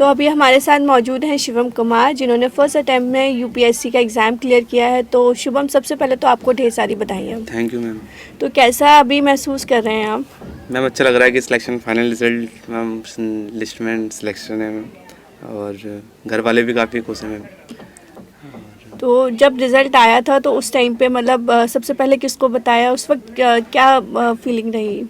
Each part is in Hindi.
तो अभी हमारे साथ मौजूद हैं शिवम कुमार, जिन्होंने फर्स्ट अटैम्प्ट में यूपीएससी का एग्ज़ाम क्लियर किया है। तो शिवम, सबसे पहले तो आपको ढेर सारी बधाइयाँ। Thank you ma'am. तो कैसा अभी महसूस कर रहे हैं आप? मैम अच्छा लग रहा है कि selection final result ma'am list में सिलेक्शन है मैम, और घर वाले भी काफ़ी खुश हैं मैम। तो जब रिज़ल्ट आया था तो उस टाइम पे मतलब सबसे पहले किसको बताया, उस वक्त क्या फीलिंग रही?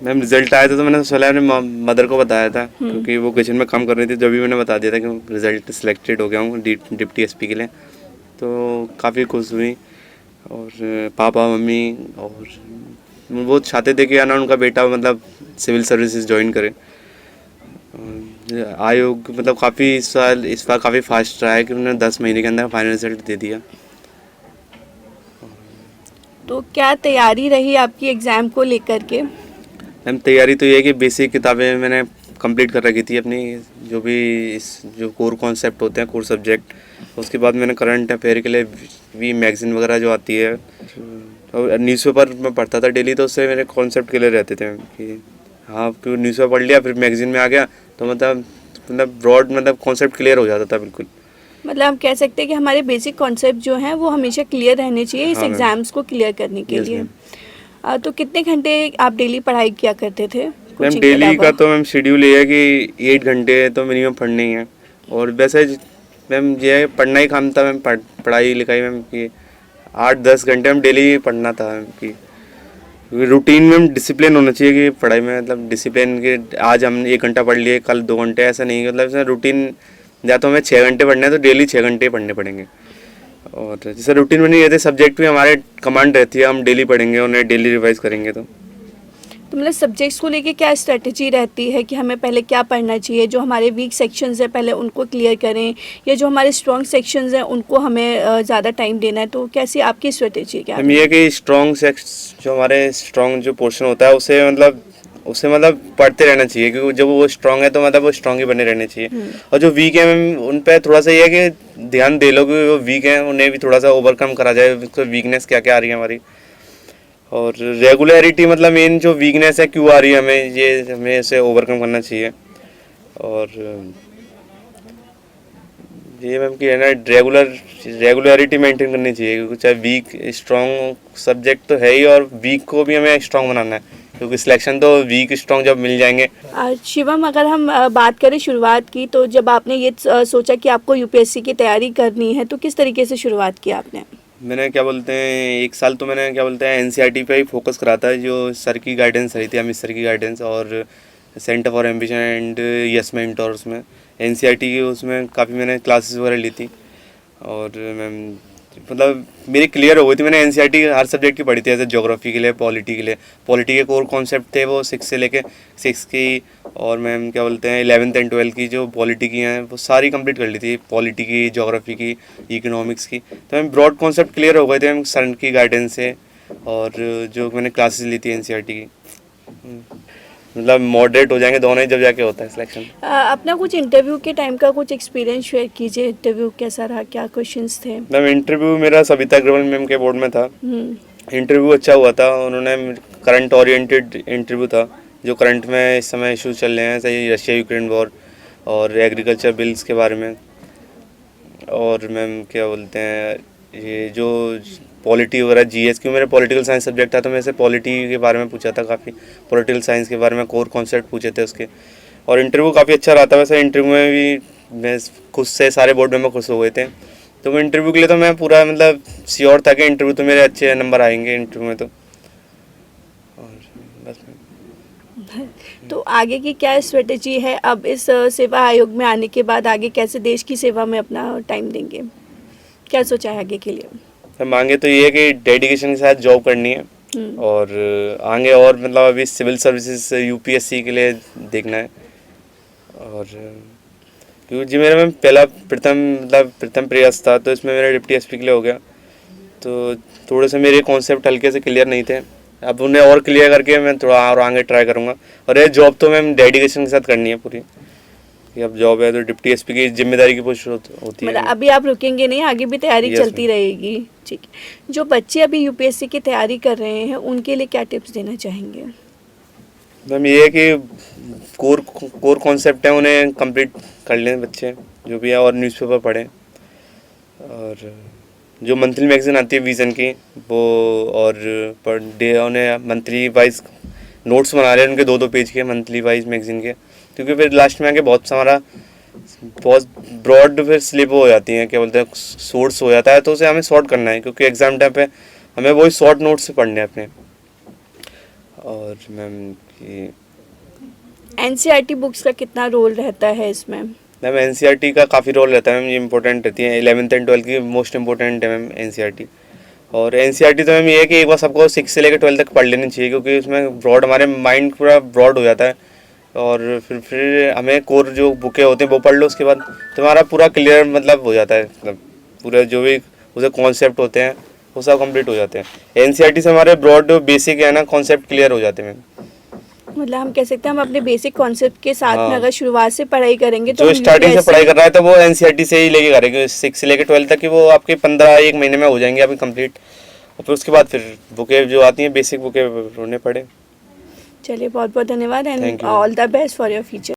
मैम रिजल्ट आया था तो मैंने पहले अपने मदर को बताया था, क्योंकि वो किचन में काम कर रही थी। जब भी मैंने बता दिया था कि रिजल्ट सिलेक्टेड हो गया हूँ डिप्टी एसपी के लिए, तो काफ़ी खुश हुई। और पापा मम्मी और वो चाहते थे कि ना उनका बेटा मतलब सिविल सर्विसेज ज्वाइन करे। आयोग मतलब काफ़ी इस बार काफ़ी फास्ट रहा है कि उन्होंने 10 महीने के अंदर फाइनल रिजल्ट दे दिया। तो क्या तैयारी रही आपकी एग्ज़ाम को लेकर के? मैम तैयारी तो ये है कि बेसिक किताबें मैंने कंप्लीट कर रखी थी अपनी, जो भी जो कोर कॉन्सेप्ट होते हैं, कोर सब्जेक्ट। उसके बाद मैंने करंट अफेयर के लिए भी मैगज़ीन वगैरह जो आती है, और न्यूज़पेपर में पढ़ता था डेली, तो उससे मेरे कॉन्सेप्ट क्लियर रहते थे कि हाँ, क्योंकि न्यूज़पेपर पढ़ लिया फिर मैगज़ीन में आ गया तो मतलब ब्रॉड मतलब कॉन्सेप्ट क्लियर हो जाता था बिल्कुल। मतलब हम कह सकते हैं कि हमारे बेसिक कॉन्सेप्ट जो हैं वो हमेशा क्लियर रहने चाहिए इस हाँ मैम। एग्ज़ाम्स को क्लियर करने के यस लिए। मैम। तो कितने घंटे आप डेली पढ़ाई किया करते थे मैम कोचिंग के डेली अलावा? का तो मैम शेड्यूल ये है कि 8 घंटे तो मिनिमम पढ़ने ही है। और वैसे मैम ये है पढ़ना ही काम था मैम, पढ़ाई लिखाई मैम की 8-10 घंटे में डेली पढ़ना था मैम की। रूटीन में डिसिप्लिन होना चाहिए कि पढ़ाई में, मतलब डिसिप्लिन के आज हम 1 घंटा पढ़ लिए, कल 2 घंटे, ऐसा नहीं। मतलब जैसे रूटीन, या तो हमें 6 घंटे पढ़ने हैं तो डेली 6 घंटे पढ़ने पड़ेंगे। और जैसे रूटीन में नहीं रहते, सब्जेक्ट भी हमारे कमांड रहती है, हम डेली पढ़ेंगे, उन्हें डेली रिवाइज करेंगे। तो मतलब सब्जेक्ट्स को लेके क्या स्ट्रेटजी रहती है कि हमें पहले क्या पढ़ना चाहिए? जो हमारे वीक सेक्शंस हैं पहले उनको क्लियर करें, या जो हमारे स्ट्रॉन्ग सेक्शंस हैं उनको हमें ज़्यादा टाइम देना है? तो कैसी आपकी स्ट्रेटजी क्या हम है? ये कि जो हमारे स्ट्रॉन्ग जो पोर्शन होता है उसे मतलब पढ़ते रहना चाहिए, क्योंकि जब वो स्ट्रॉन्ग है तो मतलब वो स्ट्रॉन्ग ही बने रहने चाहिए। और जो वीक है मैम उन पे थोड़ा सा ये है कि ध्यान दे लो कि वो वीक है, उन्हें भी थोड़ा सा ओवरकम करा जाए, उसको वीकनेस क्या क्या आ रही है हमारी। और रेगुलरिटी मतलब मेन जो वीकनेस है क्यों आ रही है, हमें इसे ओवरकम करना चाहिए। और ये मैम कि है ना, रेगुलरिटी मेंटेन करनी चाहिए, क्योंकि चाहे वीक स्ट्रॉन्ग सब्जेक्ट तो है ही, और वीक को भी हमें स्ट्रॉन्ग बनाना है, क्योंकि सिलेक्शन तो वीक स्ट्रॉन्ग जब मिल जाएंगे। शिवम, अगर हम बात करें शुरुआत की, तो जब आपने ये सोचा कि आपको यूपीएससी की तैयारी करनी है तो किस तरीके से शुरुआत की आपने? मैंने क्या बोलते हैं 1 साल तो मैंने क्या बोलते हैं एनसीईआरटी पे ही फोकस करा था, जो सर की गाइडेंस रही थी, अमित सर की गाइडेंस, और centre for ambition and yes mentor, उसमें एनसीईआरटी की उसमें काफ़ी मैंने क्लासेस वगैरह ली थी। और मैम मतलब मेरी क्लियर हो गई थी, मैंने एनसीईआरटी हर सब्जेक्ट की पढ़ी थी, जैसे ज्योग्राफी के लिए, पॉलिटी के कोर कॉन्सेप्ट थे वो 6 से लेके 6 की, और मैम क्या बोलते हैं 11th एंड 12th की जो पॉलिटी की हैं वो सारी कंप्लीट कर ली थी, पॉलिटी की, ज्योग्राफी की, इकोनॉमिक्स की। तो मैम ब्रॉड कॉन्सेप्ट क्लियर हो गए थे मैम सर की गाइडेंस से, और जो मैंने क्लासेस ली थी एनसीईआरटी की। मतलब मॉडरेट हो जाएंगे दोनों ही जब जाके होता है सिलेक्शन। अपना कुछ इंटरव्यू के टाइम का कुछ एक्सपीरियंस शेयर कीजिए। इंटरव्यू कैसा रहा, क्या क्वेश्चंस थे? मैम इंटरव्यू मेरा सविता अग्रवाल मैम के बोर्ड में था। इंटरव्यू अच्छा हुआ था, उन्होंने करंट ओरिएंटेड इंटरव्यू था, जो करंट में इस समय इश्यूज चल रहे हैं, सही रशिया यूक्रेन वॉर और एग्रीकल्चर बिल्स के बारे में। और मैम क्या बोलते हैं ये जो पॉलिटी वगैरह जीएस, क्यों मेरा पॉलिटिकल साइंस सब्जेक्ट था तो मैं से पॉलिटी के बारे में पूछा था, काफ़ी पॉलिटिकल साइंस के बारे में कोर कॉन्सेप्ट पूछे थे उसके। और इंटरव्यू काफ़ी अच्छा रहा था। वैसे इंटरव्यू में भी मैं खुद से सारे बोर्ड मेंबर खुश हो गए थे, तो मैं इंटरव्यू के लिए तो मैं पूरा मतलब श्योर था कि इंटरव्यू तो मेरे अच्छे नंबर आएंगे इंटरव्यू में। तो और बस तो आगे की क्या स्ट्रेटजी है अब इस सेवा आयोग में आने के बाद? आगे कैसे देश की सेवा में अपना टाइम देंगे, क्या सोचा है आगे के लिए? हम मांगे तो ये है कि डेडिकेशन के साथ जॉब करनी है, और आगे और मतलब अभी सिविल सर्विसेज यूपीएससी के लिए देखना है। और क्योंकि जी मेरा मैम पहला प्रथम प्रयास था, तो इसमें मेरा डिप्टी एसपी के लिए हो गया, तो थोड़े से मेरे कॉन्सेप्ट हल्के से क्लियर नहीं थे, अब उन्हें और क्लियर करके मैं थोड़ा और आगे ट्राई करूँगा। और ये जॉब तो मैम डेडिकेशन के साथ करनी है पूरी, कि अब जॉब है तो डिप्टी एसपी की जिम्मेदारी की पोस्ट होती है। मतलब अभी आप रुकेंगे नहीं, आगे भी तैयारी Yes, चलती ma'am. रहेगी? ठीक है। जो बच्चे अभी यूपीएससी की तैयारी कर रहे हैं उनके लिए क्या टिप्स देना चाहेंगे? मैम ये है कि कोर कॉन्सेप्ट है उन्हें कंप्लीट कर लें बच्चे जो भी है, और न्यूज़पेपर पढ़ें, और जो मंथली मैगज़ीन आती है विज़न की वो, और पर डे उन्हें मंथली वाइज नोट्स बना रहे हैं उनके 2-2 पेज के मंथली वाइज मैगज़ीन के, क्योंकि फिर लास्ट में आके बहुत हमारा बहुत ब्रॉड फिर स्लिप हो जाती हैं, क्या बोलते हैं, सोर्स हो जाता है, तो उसे हमें शॉर्ट करना है, क्योंकि एग्ज़ाम टाइम पे हमें वही शॉर्ट नोट्स से पढ़ने हैं अपने। और मैम कि एनसीईआरटी बुक्स का कितना रोल रहता है इसमें? मैम एनसीईआरटी का काफ़ी रोल रहता है मैम, ये इंपॉर्टेंट रहती है, 11th एंड 12th की मोस्ट इंपॉर्टेंट है मैम एनसीईआरटी। और एनसीईआरटी तो मैम ये है कि एक बार सबको 6 से लेकर 12 तक पढ़ लेनी चाहिए, क्योंकि उसमें ब्रॉड हमारे माइंड पूरा ब्रॉड हो जाता है, और फिर हमें कोर जो बुकें होते हैं वो पढ़ लो, उसके बाद तुम्हारा पूरा क्लियर मतलब हो जाता है, मतलब पूरा जो भी उसे कॉन्सेप्ट होते हैं वो सब कंप्लीट हो जाते हैं। एनसीईआरटी से हमारे ब्रॉड बेसिक है ना कॉन्सेप्ट क्लियर हो जाते हैं मैम। मतलब हम कह सकते हैं हम अपने बेसिक कॉन्सेप्ट के साथ में हाँ। अगर शुरुआत से पढ़ाई करेंगे तो जो हम स्टार्टिंग से UPSC पढ़ाई कर रहा है तो वो एनसीईआरटी से ही लेके करेंगे, 6 से लेकर 12 तक की वो आपके 15 महीने में हो जाएंगे आपकी कंप्लीट, और फिर उसके बाद फिर बुकें जो आती हैं बेसिक बुकें उन्हें पढ़े। चलिए बहुत बहुत धन्यवाद and Thank you. All the best for your future.